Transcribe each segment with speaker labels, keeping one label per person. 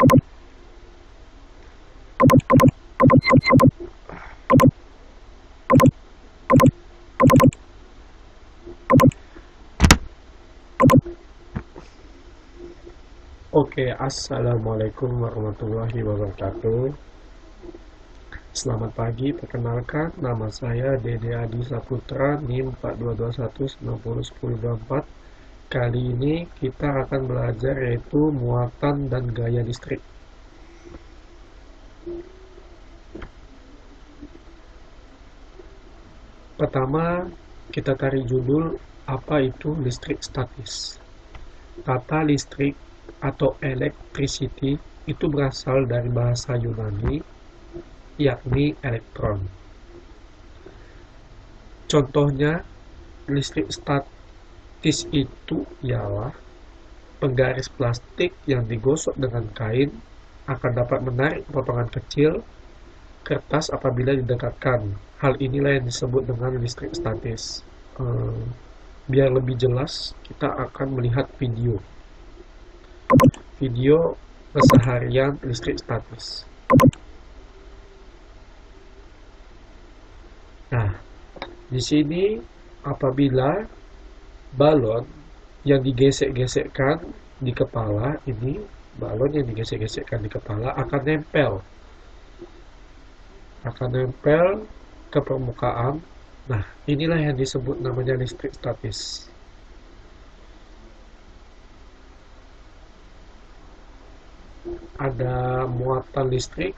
Speaker 1: Oke, assalamualaikum warahmatullahi wabarakatuh. Selamat pagi, perkenalkan nama saya Dede Adi Saputra, NIM 4221901024. Kali ini kita akan belajar yaitu muatan dan gaya listrik. Pertama, kita tarik judul apa itu listrik statis. Tata listrik atau electricity itu berasal dari bahasa Yunani, yakni elektron. Contohnya, listrik statis itu ialah penggaris plastik yang digosok dengan kain akan dapat menarik potongan kecil kertas apabila didekatkan. Hal inilah yang disebut dengan listrik statis. Biar lebih jelas, kita akan melihat video keseharian listrik statis. Nah, di sini apabila balon yang digesek-gesekkan di kepala ini, balon yang digesek-gesekkan di kepala akan nempel ke permukaan. Nah, inilah yang disebut namanya listrik statis. Ada muatan listrik,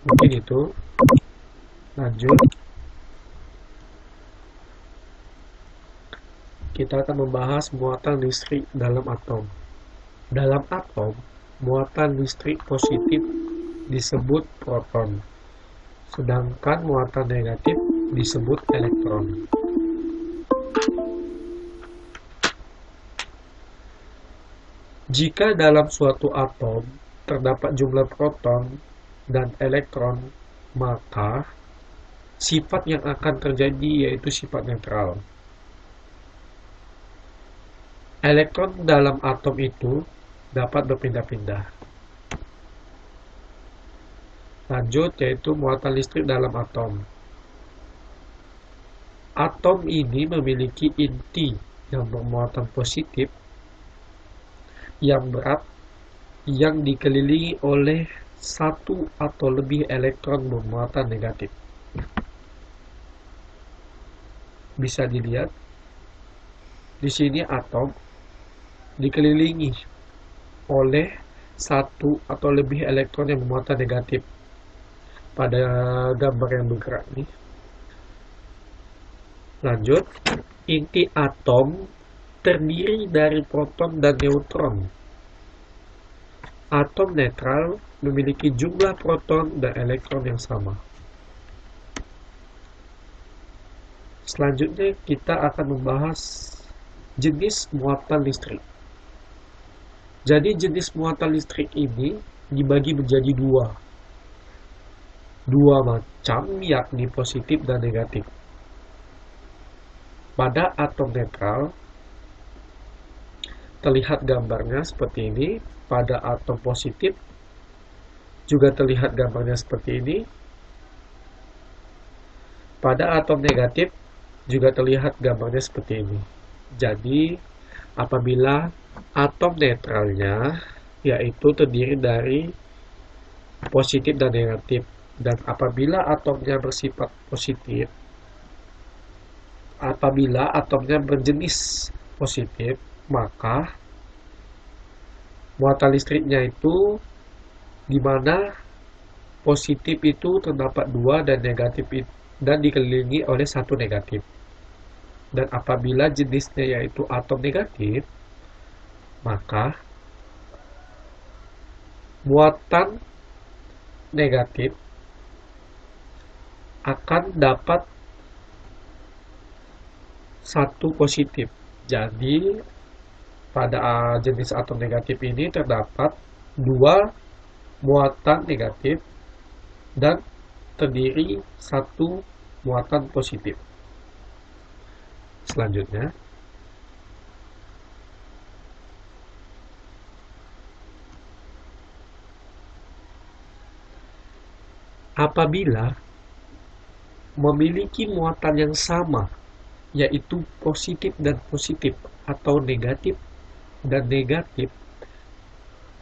Speaker 1: mungkin itu. Lanjut, kita akan membahas muatan listrik dalam atom. Dalam atom, muatan listrik positif disebut proton, sedangkan muatan negatif disebut elektron. Jika dalam suatu atom terdapat jumlah proton dan elektron, maka sifat yang akan terjadi yaitu sifat netral. Elektron dalam atom itu dapat berpindah-pindah. Lanjut, yaitu muatan listrik dalam atom. Atom ini memiliki inti yang bermuatan positif yang berat yang dikelilingi oleh satu atau lebih elektron bermuatan negatif. Bisa dilihat di sini atom dikelilingi oleh satu atau lebih elektron yang bermuatan negatif. Pada gambar yang bergerak nih. Lanjut, inti atom terdiri dari proton dan neutron. Atom netral memiliki jumlah proton dan elektron yang sama. Selanjutnya kita akan membahas jenis muatan listrik. Jadi jenis muatan listrik ini dibagi menjadi dua macam, yakni positif dan negatif. Pada atom netral terlihat gambarnya seperti ini. Pada atom positif juga terlihat gambarnya seperti ini. Pada atom negatif juga terlihat gambarnya seperti ini. Jadi apabila atom netralnya yaitu terdiri dari positif dan negatif, dan apabila atomnya bersifat positif, apabila atomnya berjenis positif, maka muatan listriknya itu di mana positif itu terdapat 2 dan negatif dan dikelilingi oleh 1 negatif. Dan apabila jenisnya yaitu atom negatif, maka muatan negatif akan dapat 1 positif. Jadi pada jenis atom negatif ini terdapat 2 muatan negatif dan terdiri satu muatan positif. Selanjutnya, apabila memiliki muatan yang sama, yaitu positif dan positif atau negatif dan negatif,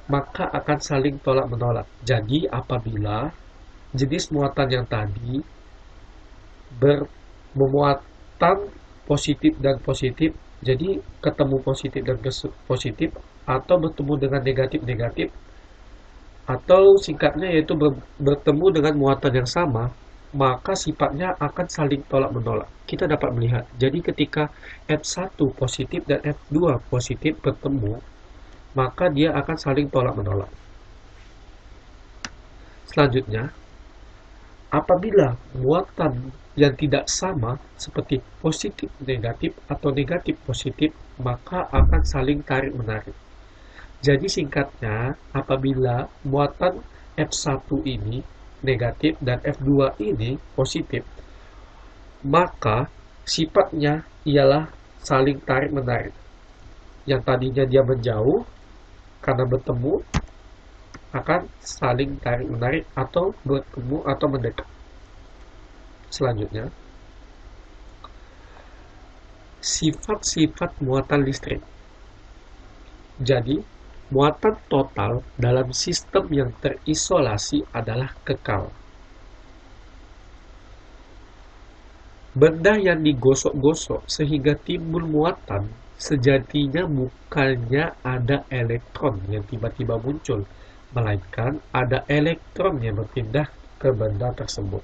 Speaker 1: maka akan saling tolak-menolak. Jadi apabila jenis muatan yang tadi bermuatan positif dan positif, jadi ketemu positif dan positif, atau bertemu dengan negatif-negatif, atau singkatnya yaitu bertemu dengan muatan yang sama, maka sifatnya akan saling tolak-menolak. Kita dapat melihat, jadi ketika F1 positif dan F2 positif bertemu, maka dia akan saling tolak-menolak. Selanjutnya, apabila muatan yang tidak sama seperti positif negatif atau negatif positif, maka akan saling tarik-menarik. Jadi singkatnya, apabila muatan F1 ini negatif dan F2 ini positif, maka sifatnya ialah saling tarik-menarik. Yang tadinya dia menjauh, karena bertemu, akan saling tarik-menarik atau bertemu atau mendekat. Selanjutnya, sifat-sifat muatan listrik. Jadi, muatan total dalam sistem yang terisolasi adalah kekal. Benda yang digosok-gosok sehingga timbul muatan, sejatinya bukannya ada elektron yang tiba-tiba muncul, melainkan ada elektron yang berpindah ke benda tersebut.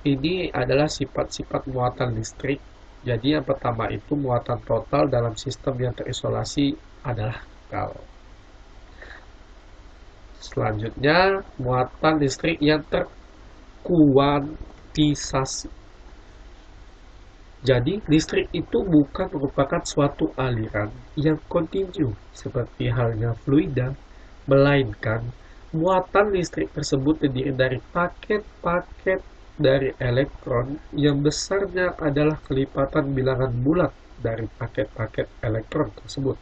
Speaker 1: Ini adalah sifat-sifat muatan listrik. Jadi yang pertama itu muatan total dalam sistem yang terisolasi adalah kekal. Selanjutnya, muatan listrik yang terkuantisasi. Jadi, listrik itu bukan merupakan suatu aliran yang kontinu, seperti halnya fluida, melainkan muatan listrik tersebut terdiri dari paket-paket dari elektron yang besarnya adalah kelipatan bilangan bulat dari paket-paket elektron tersebut.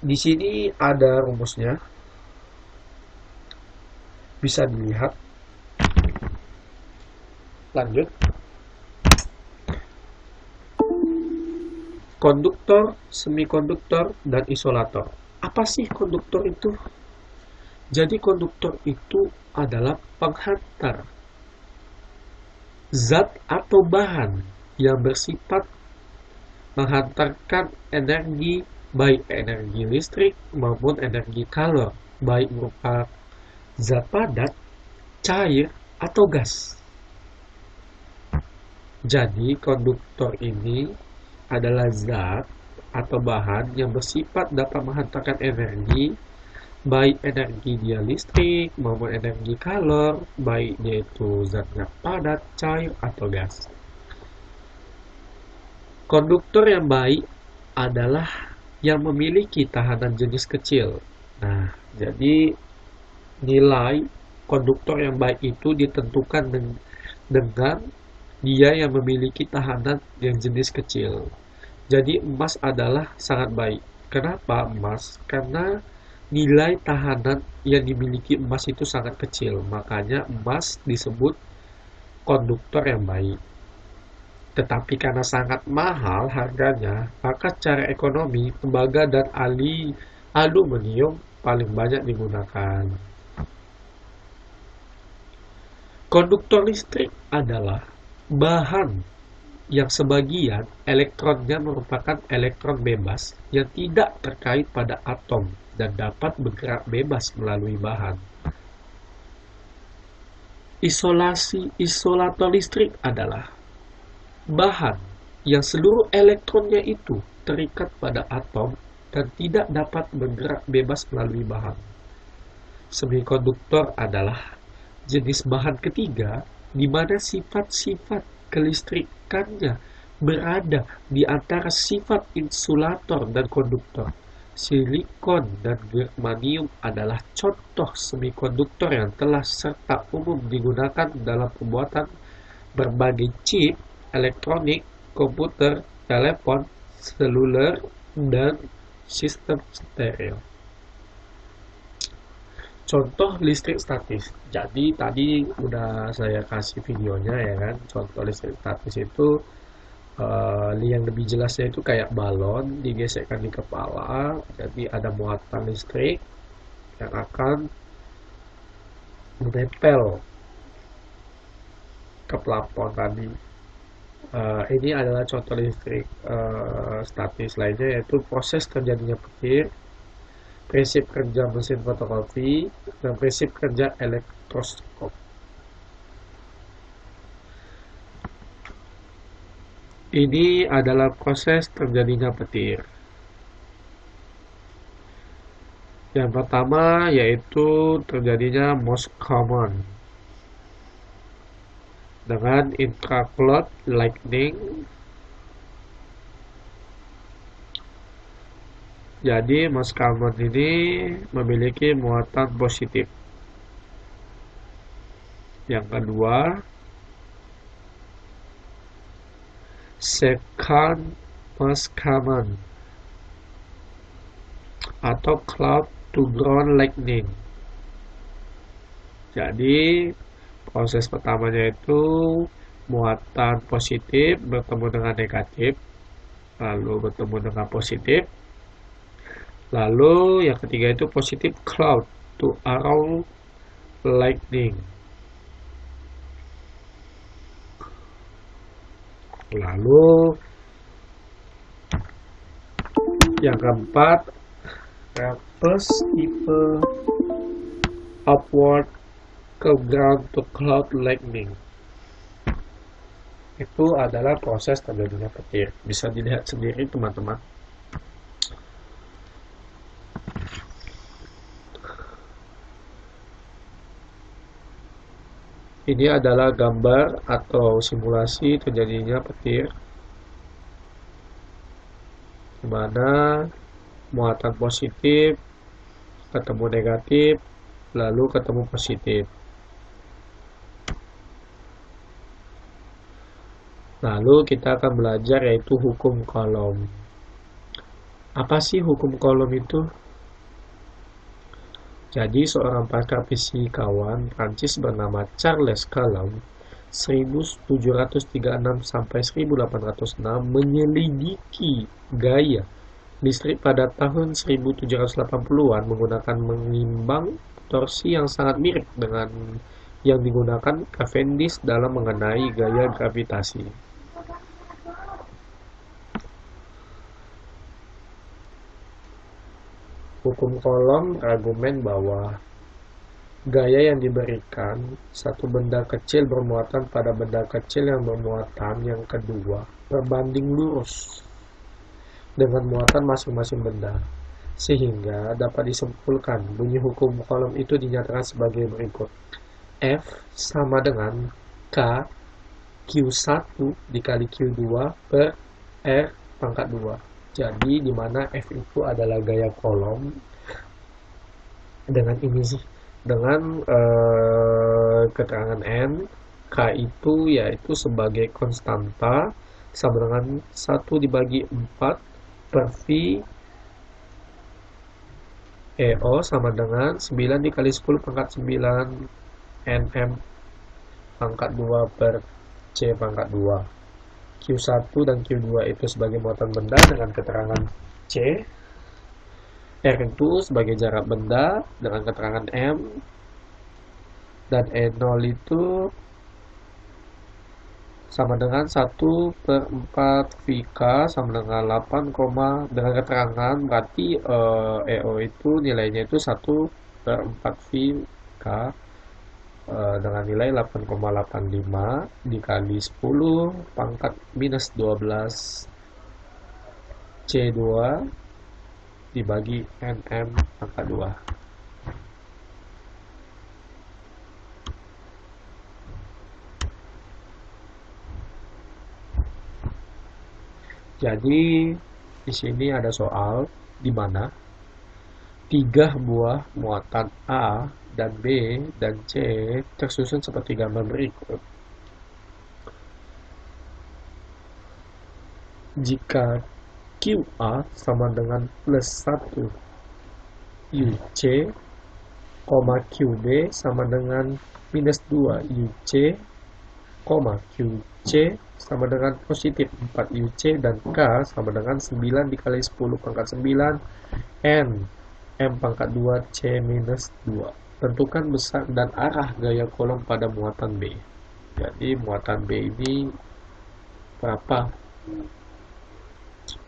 Speaker 1: Di sini ada rumusnya, bisa dilihat. Lanjut. Konduktor, semikonduktor, dan isolator. Apa sih konduktor itu? Jadi konduktor itu adalah penghantar zat atau bahan yang bersifat menghantarkan energi, baik energi listrik maupun energi kalor, baik berupa zat padat, cair, atau gas. Jadi konduktor ini adalah zat atau bahan yang bersifat dapat menghantarkan energi, baik energi dia listrik maupun energi kalor, baik dia itu zat-zat padat, cair, atau gas. Konduktor yang baik adalah yang memiliki tahanan jenis kecil. Nah, jadi nilai konduktor yang baik itu ditentukan dengan dia yang memiliki tahanan yang jenis kecil. Jadi emas adalah sangat baik. Kenapa emas? Karena nilai tahanan yang dimiliki emas itu sangat kecil. Makanya emas disebut konduktor yang baik. Tetapi karena sangat mahal harganya, maka secara ekonomi tembaga dan aluminium paling banyak digunakan. Konduktor listrik adalah bahan yang sebagian elektronnya merupakan elektron bebas yang tidak terkait pada atom dan dapat bergerak bebas melalui bahan. Isolator listrik adalah bahan yang seluruh elektronnya itu terikat pada atom dan tidak dapat bergerak bebas melalui bahan. Semikonduktor adalah jenis bahan ketiga di mana sifat-sifat kelistrikannya berada di antara sifat insulator dan konduktor. Silikon dan germanium adalah contoh semikonduktor yang telah serta umum digunakan dalam pembuatan berbagai chip elektronik, komputer, telepon, seluler, dan sistem stereo. Contoh listrik statis. Jadi tadi udah saya kasih videonya ya kan. Contoh listrik statis itu yang lebih jelasnya itu kayak balon digesekkan di kepala, jadi ada muatan listrik yang akan menempel ke plafon tadi. Ini adalah contoh listrik statis lainnya, yaitu proses terjadinya petir, prinsip kerja mesin fotokopi, dan prinsip kerja elektroskop. Ini adalah proses terjadinya petir. Yang pertama yaitu terjadinya most common dengan intracloud lightning. Jadi most common ini memiliki muatan positif. Yang kedua, second most common atau cloud to ground lightning. Jadi proses pertamanya itu muatan positif bertemu dengan negatif, lalu bertemu dengan positif, lalu yang ketiga itu positif cloud to around lightning. Lalu yang keempat, reverse tipe upward ke ground to cloud lightning. Itu adalah proses terjadinya petir. Bisa dilihat sendiri teman-teman. Ini adalah gambar atau simulasi terjadinya petir, di mana muatan positif ketemu negatif, lalu ketemu positif. Lalu kita akan belajar yaitu hukum Coulomb. Apa sih hukum Coulomb itu? Jadi seorang pakar fisikawan Prancis bernama Charles Coulomb 1736 sampai 1806 menyelidiki gaya listrik pada tahun 1780-an menggunakan mengimbang torsi yang sangat mirip dengan yang digunakan Cavendish dalam mengenai gaya gravitasi. Hukum Coulomb berargumen bahwa gaya yang diberikan satu benda kecil bermuatan pada benda kecil yang bermuatan yang kedua berbanding lurus dengan muatan masing-masing benda, sehingga dapat disimpulkan bunyi hukum Coulomb itu dinyatakan sebagai berikut. F sama dengan K Q1 dikali Q2 per R pangkat 2. Jadi di mana F itu adalah gaya Coulomb dengan ini sih, dengan keterangan N, K itu yaitu sebagai konstanta sama dengan 1 dibagi 4 per V EO sama dengan 9 dikali 10 pangkat 9 NM pangkat 2 per C pangkat 2. Q1 dan Q2 itu sebagai muatan benda dengan keterangan C. R itu sebagai jarak benda dengan keterangan M. Dan E0 itu sama dengan 1 per 4 VK sama dengan 8, dengan keterangan berarti EO itu nilainya itu 1 per 4 VK dengan nilai 8,85 dikali 10 pangkat minus 12 C2 dibagi NM pangkat 2. Jadi di sini ada soal di mana 3 buah muatan A dan B dan C tersusun seperti gambar berikut. Jika QA sama dengan plus 1 UC, QB sama dengan minus 2 UC, QC sama dengan positif 4 UC, dan K sama dengan 9 dikali 10 pangkat 9 N M pangkat 2 C minus 2. Tentukan besar dan arah gaya kolom pada muatan B. Jadi muatan B ini berapa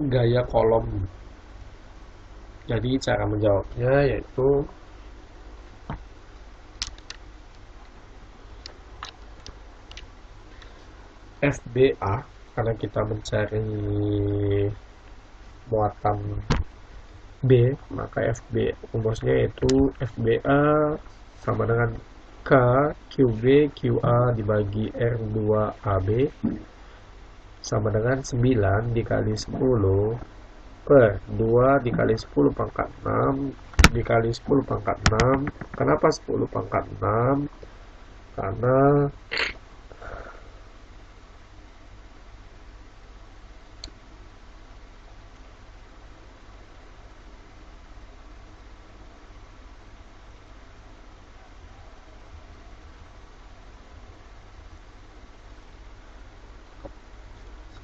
Speaker 1: gaya kolom? Jadi cara menjawabnya yaitu FBA, karena kita mencari muatan B, maka FB rumusnya yaitu FBA sama dengan K QB QA dibagi R2AB sama dengan 9 dikali 10 per 2 dikali 10 pangkat 6 dikali 10 pangkat 6. Kenapa 10 pangkat 6? Karena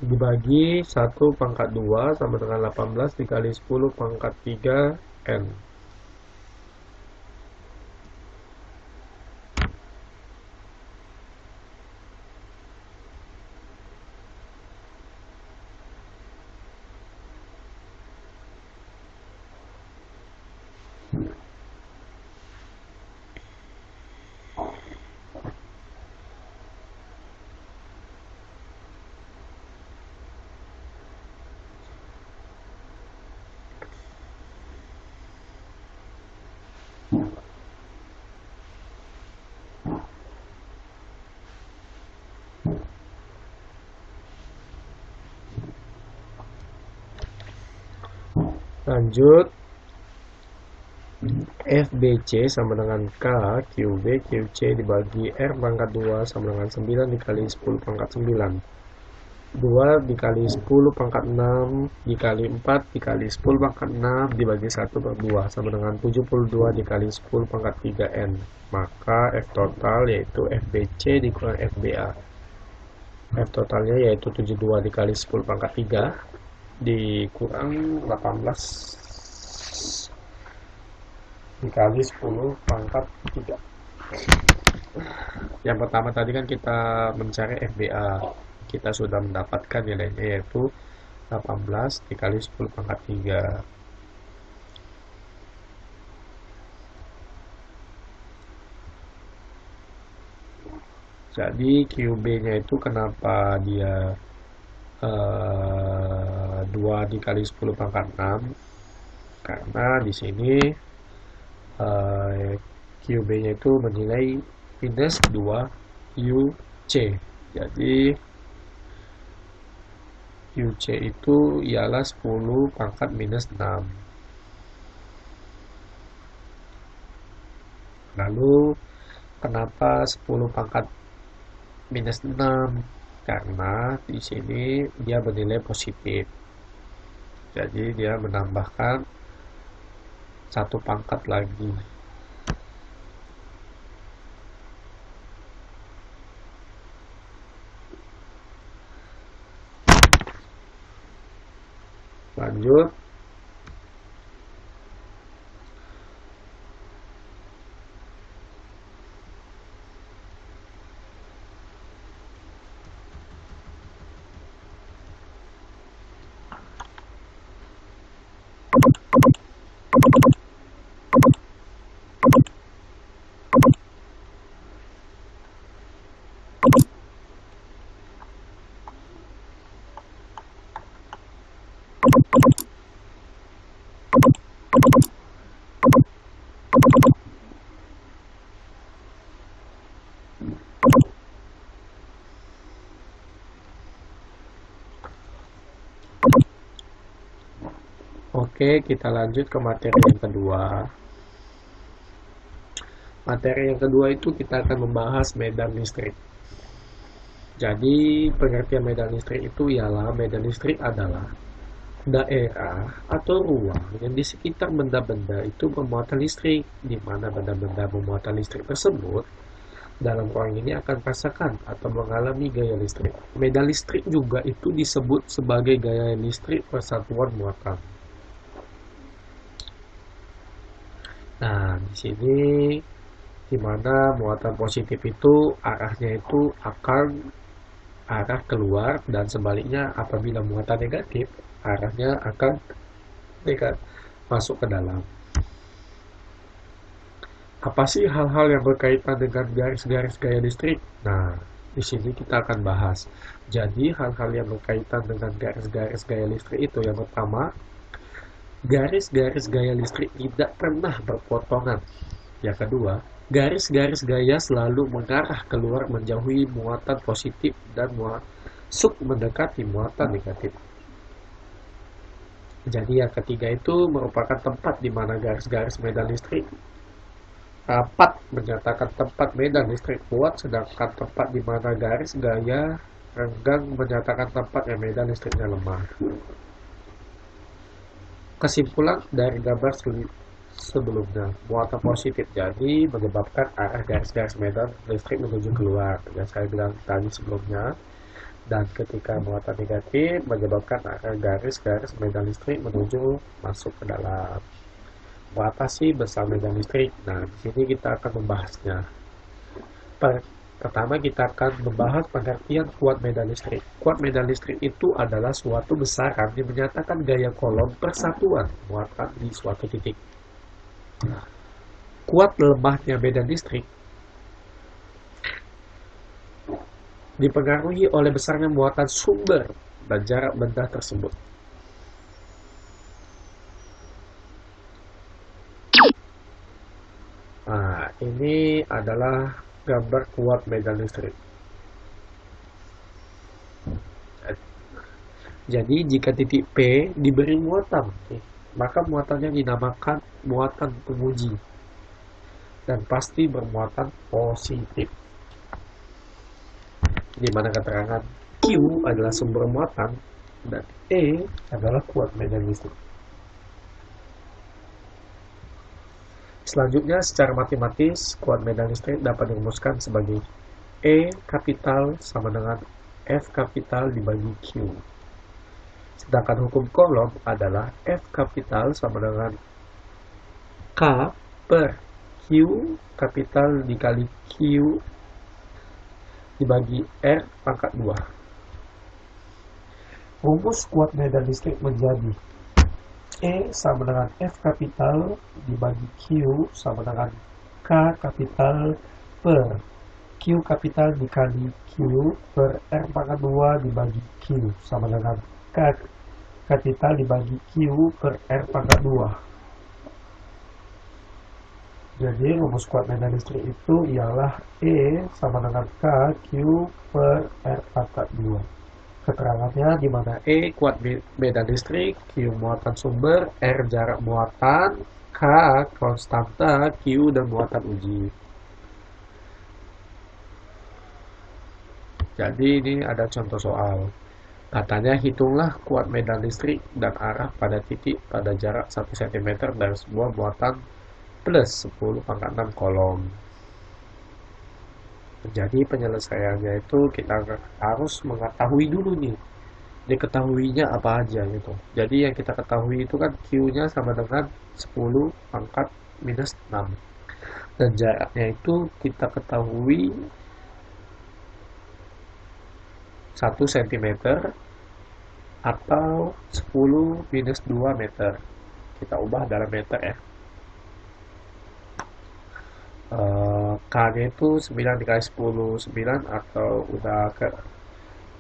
Speaker 1: dibagi 1 pangkat 2 sama dengan 18 dikali 10 pangkat 3 N. Lanjut, FBC sama dengan K QB QC dibagi R pangkat 2 sama dengan 9 dikali 10 pangkat 9. 2 dikali 10 pangkat 6 dikali 4 dikali 10 pangkat 6 dibagi 1 per 2 sama dengan 72 dikali 10 pangkat 3 N. Maka F total yaitu FBC dikurang FBA. F totalnya yaitu 72 dikali 10 pangkat 3 dikurang 18 dikali 10 pangkat 3. Yang pertama tadi kan kita mencari FBA. Kita sudah mendapatkan nilainya yaitu 18 dikali 10 pangkat 3. Jadi QB-nya itu kenapa dia 2 dikali 10 pangkat 6? Karena di sini QB-nya itu menilai minus 2 UC. Jadi UC itu ialah 10 pangkat minus 6. Lalu kenapa 10 pangkat minus 6? Karena di sini dia bernilai positif. Jadi dia menambahkan 1 pangkat lagi. Lanjut, Oke, kita lanjut ke materi yang kedua. Materi yang kedua itu kita akan membahas medan listrik. Jadi, pengertian medan listrik itu ialah medan listrik adalah daerah atau ruang yang di sekitar benda-benda itu bermuatan listrik, di mana benda-benda bermuatan listrik tersebut dalam ruang ini akan merasakan atau mengalami gaya listrik. Medan listrik juga itu disebut sebagai gaya listrik persatuan muatan. Nah, di sini di mana muatan positif itu arahnya itu akan arah keluar, dan sebaliknya apabila muatan negatif arahnya akan masuk ke dalam. Apa sih hal-hal yang berkaitan dengan garis-garis gaya listrik? Nah, di sini kita akan bahas. Jadi, hal-hal yang berkaitan dengan garis-garis gaya listrik itu yang pertama, garis-garis gaya listrik tidak pernah berpotongan. Yang kedua, garis-garis gaya selalu mengarah keluar menjauhi muatan positif dan masuk mendekati muatan negatif. Jadi yang ketiga itu merupakan tempat di mana garis-garis medan listrik rapat menyatakan tempat medan listrik kuat, sedangkan tempat di mana garis gaya renggang menyatakan tempat yang medan listriknya lemah. Kesimpulan dari gambar sebelumnya, muatan positif jadi menyebabkan arah garis-garis medan listrik menuju keluar, yang saya bilang tadi sebelumnya. Dan ketika muatan negatif menyebabkan arah garis-garis medan listrik menuju masuk ke dalam. Apa sih besar medan listrik? Nah, di sini kita akan membahasnya. Pertama kita akan membahas pengertian kuat medan listrik. Kuat medan listrik itu adalah suatu besaran yang menyatakan gaya kolom persatuan muatan di suatu titik. Kuat lemahnya medan listrik dipengaruhi oleh besarnya muatan sumber dan jarak benda tersebut. Nah, ini adalah gambar kuat medan listrik. Jadi, jika titik P diberi muatan, maka muatannya dinamakan muatan penguji dan pasti bermuatan positif. Di mana keterangan Q adalah sumber muatan dan E adalah kuat medan listrik. Selanjutnya, secara matematis, kuat medan listrik dapat dirumuskan sebagai E kapital sama dengan F kapital dibagi Q. Sedangkan hukum kolom adalah F kapital sama dengan K per Q kapital dikali Q dibagi R pangkat 2. Rumus kuat medan listrik menjadi E sama dengan F kapital dibagi Q sama dengan K kapital per Q kapital dikali Q per R pangkat 2 dibagi Q sama dengan K kapital dibagi Q per R pangkat 2. Jadi rumus kuat medan listrik itu ialah E sama dengan K Q per R pangkat 2. Keterangannya di mana E kuat medan listrik, Q muatan sumber, R jarak muatan, K konstanta, Q dan muatan uji. Jadi ini ada contoh soal. Katanya hitunglah kuat medan listrik dan arah pada titik pada jarak 1 cm dari sebuah muatan plus 10 pangkat 6 kolom. Jadi penyelesaiannya itu kita harus mengetahui dulu nih, diketahuinya apa aja gitu. Jadi yang kita ketahui itu kan Q-nya sama dengan 10 pangkat minus 6. Dan jaraknya itu kita ketahui 1 cm atau 10 minus 2 meter. Kita ubah dalam meter ya. K-nya itu 9 dikali 10, 9 atau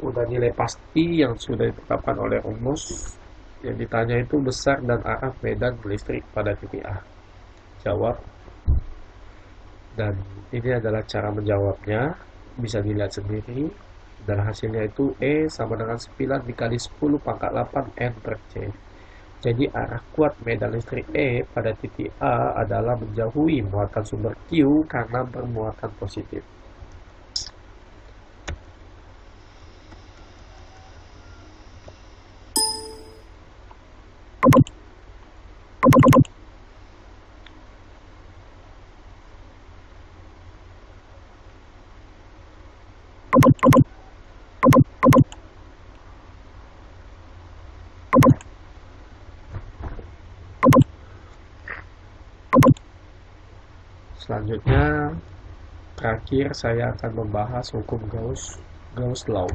Speaker 1: udah nilai pasti yang sudah ditetapkan oleh rumus. Yang ditanya itu besar dan arah medan listrik pada titik A. Jawab. Dan ini adalah cara menjawabnya, bisa dilihat sendiri. Dan hasilnya itu E sama dengan 9 dikali 10 pangkat 8 N per C. Jadi arah kuat medan listrik E pada titik A adalah menjauhi muatan sumber Q karena bermuatan positif. Selanjutnya, terakhir saya akan membahas hukum Gauss Law.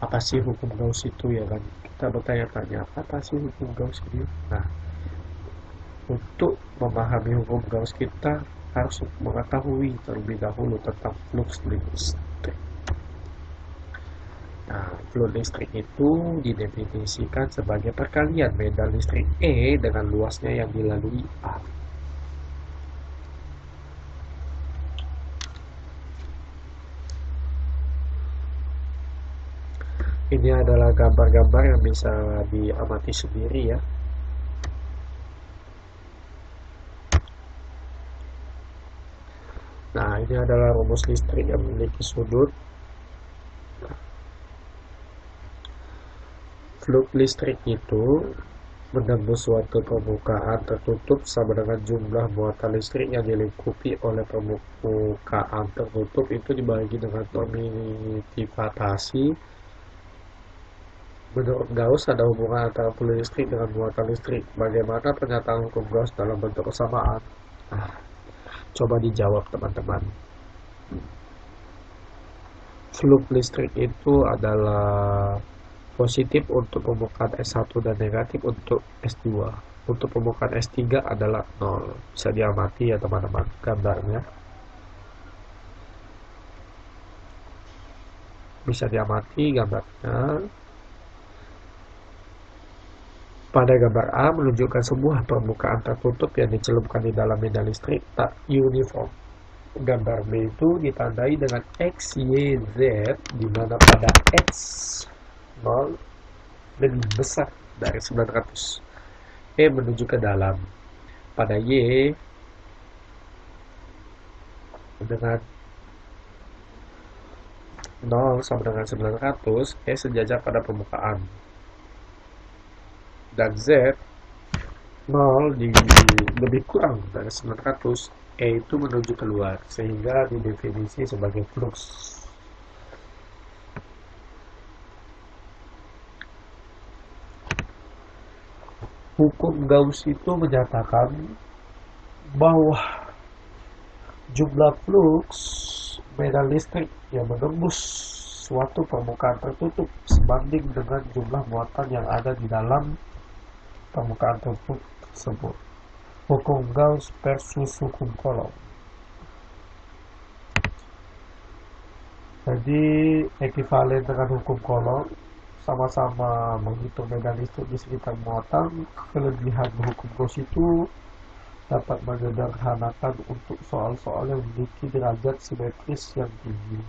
Speaker 1: Apa sih hukum Gauss itu, ya kan? Kita bertanya-tanya, apa sih hukum Gauss ini? Nah, untuk memahami hukum Gauss kita harus mengetahui terlebih dahulu tentang flux listrik. Nah, flux listrik itu didefinisikan sebagai perkalian medan listrik E dengan luasnya yang dilalui A. Ini adalah gambar-gambar yang bisa diamati sendiri ya. Nah, ini adalah rumus listrik yang memiliki sudut. Flux listrik itu menembus suatu permukaan tertutup sama dengan jumlah muatan listrik yang dilingkupi oleh permukaan tertutup itu dibagi dengan permitivitasasi. Menurut Gauss ada hubungan antara flux listrik dengan muatan listrik. Bagaimana pernyataan hukum Gauss dalam bentuk kesamaan? Coba dijawab teman-teman. Flux listrik itu adalah positif untuk permukaan S1 dan negatif untuk S2. Untuk permukaan S3 adalah 0. Bisa diamati ya teman-teman gambarnya. Bisa diamati gambarnya. Pada gambar A menunjukkan sebuah permukaan tertutup yang dicelupkan di dalam medan listrik tak uniform. Gambar B itu ditandai dengan X, Y, Z, di mana pada X 0 lebih besar dari 900. E menuju ke dalam. Pada Y dengan 0 sama dengan 900, E sejajar pada permukaan. Dan Z 0 lebih kurang dari 900, E itu menuju keluar, sehingga didefinisi sebagai flux. Hukum Gauss itu menyatakan bahwa jumlah flux medan listrik yang menembus suatu permukaan tertutup sebanding dengan jumlah muatan yang ada di dalam permukaan tertutup tersebut. Hukum Gauss versus hukum Coulomb. Jadi ekivalen dengan hukum Coulomb, sama-sama menghitung medan listrik di sekitar muatan. Kelebihan hukum Gauss itu dapat menyederhanakan untuk soal-soal yang memiliki derajat simetris yang tinggi.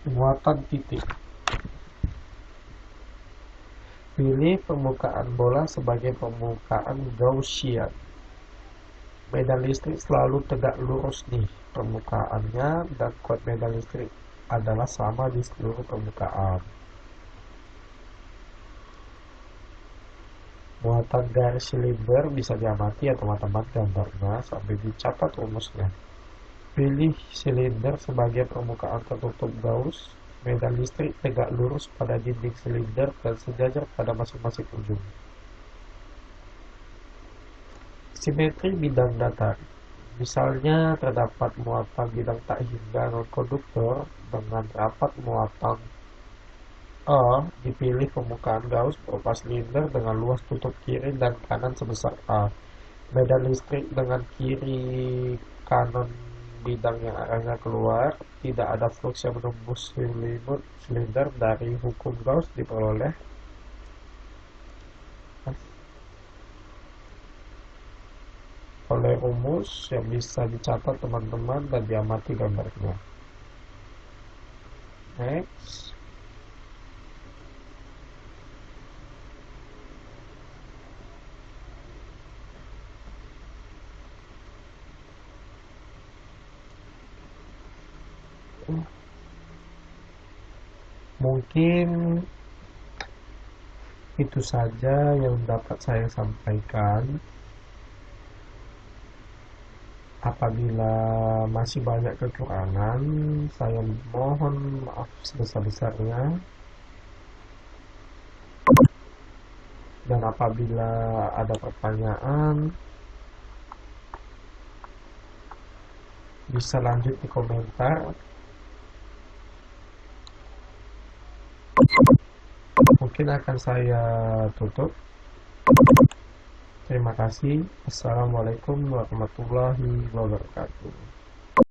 Speaker 1: Muatan titik. Pilih permukaan bola sebagai permukaan Gaussian. Medan listrik selalu tegak lurus nih permukaannya, dan kuat medan listrik adalah sama di seluruh permukaan. Muatan garis silinder bisa diamati ya teman-teman gambarnya sambil dicatat rumusnya. Pilih silinder sebagai permukaan tertutup Gauss. Medan listrik tegak lurus pada dinding silinder dan sejajar pada masing-masing ujung. Simetri bidang datar. Misalnya terdapat muatan bidang tak hingga non-konduktor dengan rapat muatan A, dipilih permukaan Gauss berupa silinder dengan luas tutup kiri dan kanan sebesar A. Medan listrik dengan kiri kanan bidang yang arahnya keluar, tidak ada flux yang menembus silinder dari hukum Gauss diperoleh oleh rumus yang bisa dicatat teman-teman dan diamati gambarnya. Next. Mungkin itu saja yang dapat saya sampaikan. Apabila masih banyak kekurangan, saya mohon maaf sebesar-besarnya. Dan apabila ada pertanyaan, bisa lanjut di komentar. Mungkin akan saya tutup. Terima kasih. Assalamualaikum warahmatullahi wabarakatuh.